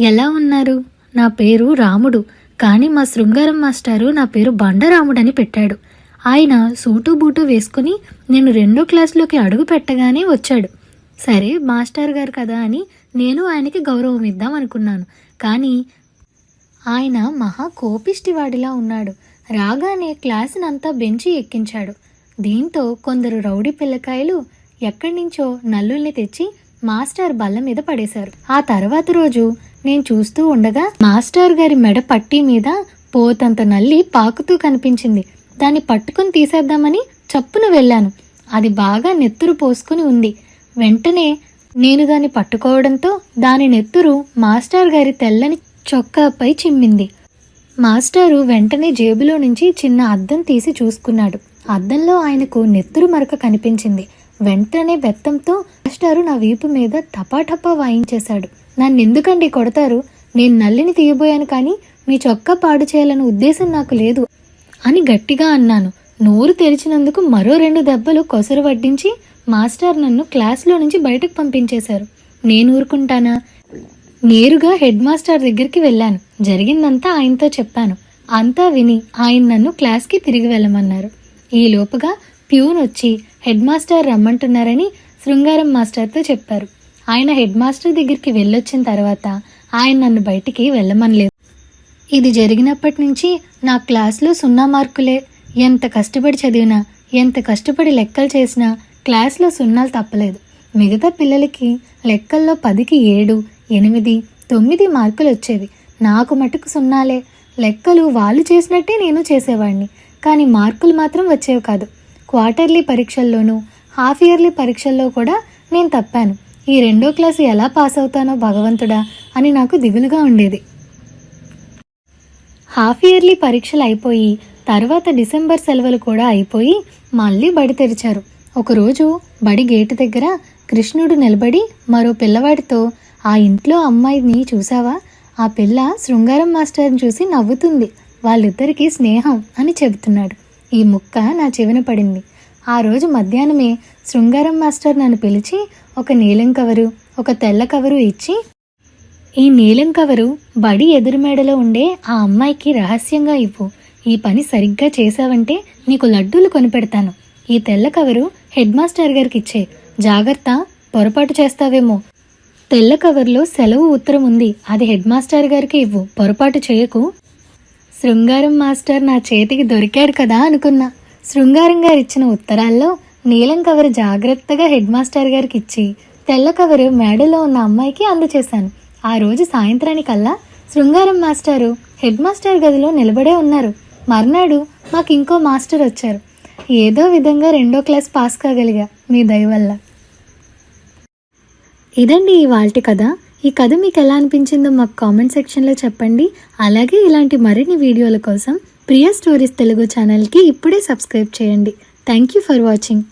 ఎలా ఉన్నారు? నా పేరు రాముడు. కానీ మా శృంగారం మాస్టారు నా పేరు బండరాముడని పెట్టాడు. ఆయన సూటు బూటు వేసుకుని నేను 2వ క్లాసులోకి అడుగు పెట్టగానే వచ్చాడు. సరే మాస్టర్ గారు కదా అని నేను ఆయనకి గౌరవం ఇద్దాం అనుకున్నాను. కానీ ఆయన మహా కోపిష్టివాడిలా ఉన్నాడు. రాగానే క్లాసునంతా బెంచి ఎక్కించాడు. దీంతో కొందరు రౌడీ పిల్లకాయలు ఎక్కడి నుంచో నల్లుల్ని తెచ్చి మాస్టర్ బల్ల మీద పడేశారు. ఆ తర్వాత రోజు నేను చూస్తూ ఉండగా మాస్టర్ గారి మెడ పట్టీ మీద పోతంత నల్లి పాకుతూ కనిపించింది. దాన్ని పట్టుకుని తీసేద్దామని చప్పున వెళ్ళాను. అది బాగా నెత్తురు పోసుకుని ఉంది. వెంటనే నేను దాన్ని పట్టుకోవడంతో దాని నెత్తురు మాస్టర్ గారి తెల్లని చొక్కాపై చిమ్మింది. మాస్టారు వెంటనే జేబులో నుంచి చిన్న అద్దం తీసి చూసుకున్నాడు. అద్దంలో ఆయనకు నెత్తురు మరక కనిపించింది. వెంటనే బెత్తంతో మాస్టారు నా వీపు మీద టపాటపా వాయించేశాడు. నన్నెందుకండి కొడతారు? నేను నల్లిని తీయబోయాను, కానీ మీ చొక్కా పాడు చేయాలన్న ఉద్దేశం నాకు లేదు అని గట్టిగా అన్నాను. నోరు తెరిచినందుకు మరో 2 దెబ్బలు కొసరు వడ్డించి మాస్టర్ నన్ను క్లాస్లో నుంచి బయటకు పంపించేశారు. నేను ఊరుకుంటానా? నేరుగా హెడ్ మాస్టర్ దగ్గరికి వెళ్ళాను. జరిగిందంతా ఆయనతో చెప్పాను. అంతా విని ఆయన నన్ను క్లాస్కి తిరిగి వెళ్ళమన్నారు. ఈ లోపుగా ప్యూన్ వచ్చి హెడ్ మాస్టర్ రమ్మంటున్నారని శృంగారం మాస్టర్తో చెప్పారు. ఆయన హెడ్ మాస్టర్ దగ్గరికి వెళ్ళొచ్చిన తర్వాత ఆయన నన్ను బయటికి వెళ్ళమనలేదు. ఇది జరిగినప్పటి నుంచి నా క్లాస్లో 0 మార్కులే. ఎంత కష్టపడి చదివినా, ఎంత కష్టపడి లెక్కలు చేసినా క్లాస్లో 0 తప్పలేదు. మిగతా పిల్లలకి లెక్కల్లో 10కి 7, 8, 9 మార్కులు వచ్చేవి. నాకు మటుకు 0లే. లెక్కలు వాళ్ళు చేసినట్టే నేను చేసేవాడిని, కానీ మార్కులు మాత్రం వచ్చేవి కాదు. క్వార్టర్లీ పరీక్షల్లోనూ హాఫ్ ఇయర్లీ పరీక్షల్లో కూడా నేను తప్పాను. ఈ 2వ క్లాసు ఎలా పాస్ అవుతానో భగవంతుడా అని నాకు దిగులుగా ఉండేది. హాఫ్ ఇయర్లీ పరీక్షలు అయిపోయి తర్వాత డిసెంబర్ సెలవులు కూడా అయిపోయి మళ్ళీ బడి తెరిచారు. ఒకరోజు బడి గేటు దగ్గర కృష్ణుడు నిలబడి మరో పిల్లవాడితో, ఆ ఇంట్లో అమ్మాయిని చూసావా? ఆ పిల్ల శృంగారం మాస్టర్ని చూసి నవ్వుతుంది. వాళ్ళిద్దరికీ స్నేహం అని చెబుతున్నాడు. ఈ ముక్క నా చెవిన పడింది. ఆ రోజు మధ్యాహ్నమే శృంగారం మాస్టర్ నన్ను పిలిచి ఒక నీలం కవరు, ఒక తెల్ల కవరు ఇచ్చి, ఈ నీలం కవరు బడి ఎదురు మేడలో ఉండే ఆ అమ్మాయికి రహస్యంగా ఇవ్వు. ఈ పని సరిగ్గా చేశావంటే నీకు లడ్డూలు కొనిపెడతాను. ఈ తెల్ల కవరు హెడ్ మాస్టర్ గారికి ఇచ్చే. జాగ్రత్త, పొరపాటు చేస్తావేమో. తెల్ల కవర్లో సెలవు ఉత్తరం ఉంది, అది హెడ్ మాస్టర్ గారికి ఇవ్వు, పొరపాటు చేయకు. శృంగారం మాస్టర్ నా చేతికి దొరికాడు కదా అనుకున్నా. శృంగారం గారు ఇచ్చిన ఉత్తరాల్లో నీలం కవరు జాగ్రత్తగా హెడ్ మాస్టర్ గారికి ఇచ్చి తెల్ల కవరు మేడలో ఉన్న అమ్మాయికి అందచేశాను. ఆ రోజు సాయంత్రానికల్లా శృంగారం మాస్టారు హెడ్ మాస్టర్ గదిలో నిలబడే ఉన్నారు. మర్నాడు మాకు ఇంకో మాస్టర్ వచ్చారు. ఏదో విధంగా 2వ క్లాస్ పాస్ కాగలిగా మీ దయ వల్ల. ఇదండి ఇవాల్టి కథ. ఈ కథ మీకు ఎలా అనిపించిందో మాకు కామెంట్ సెక్షన్లో చెప్పండి. అలాగే ఇలాంటి మరిన్ని వీడియోల కోసం ప్రియా స్టోరీస్ తెలుగు ఛానల్కి ఇప్పుడే సబ్స్క్రైబ్ చేయండి. Thank you for watching.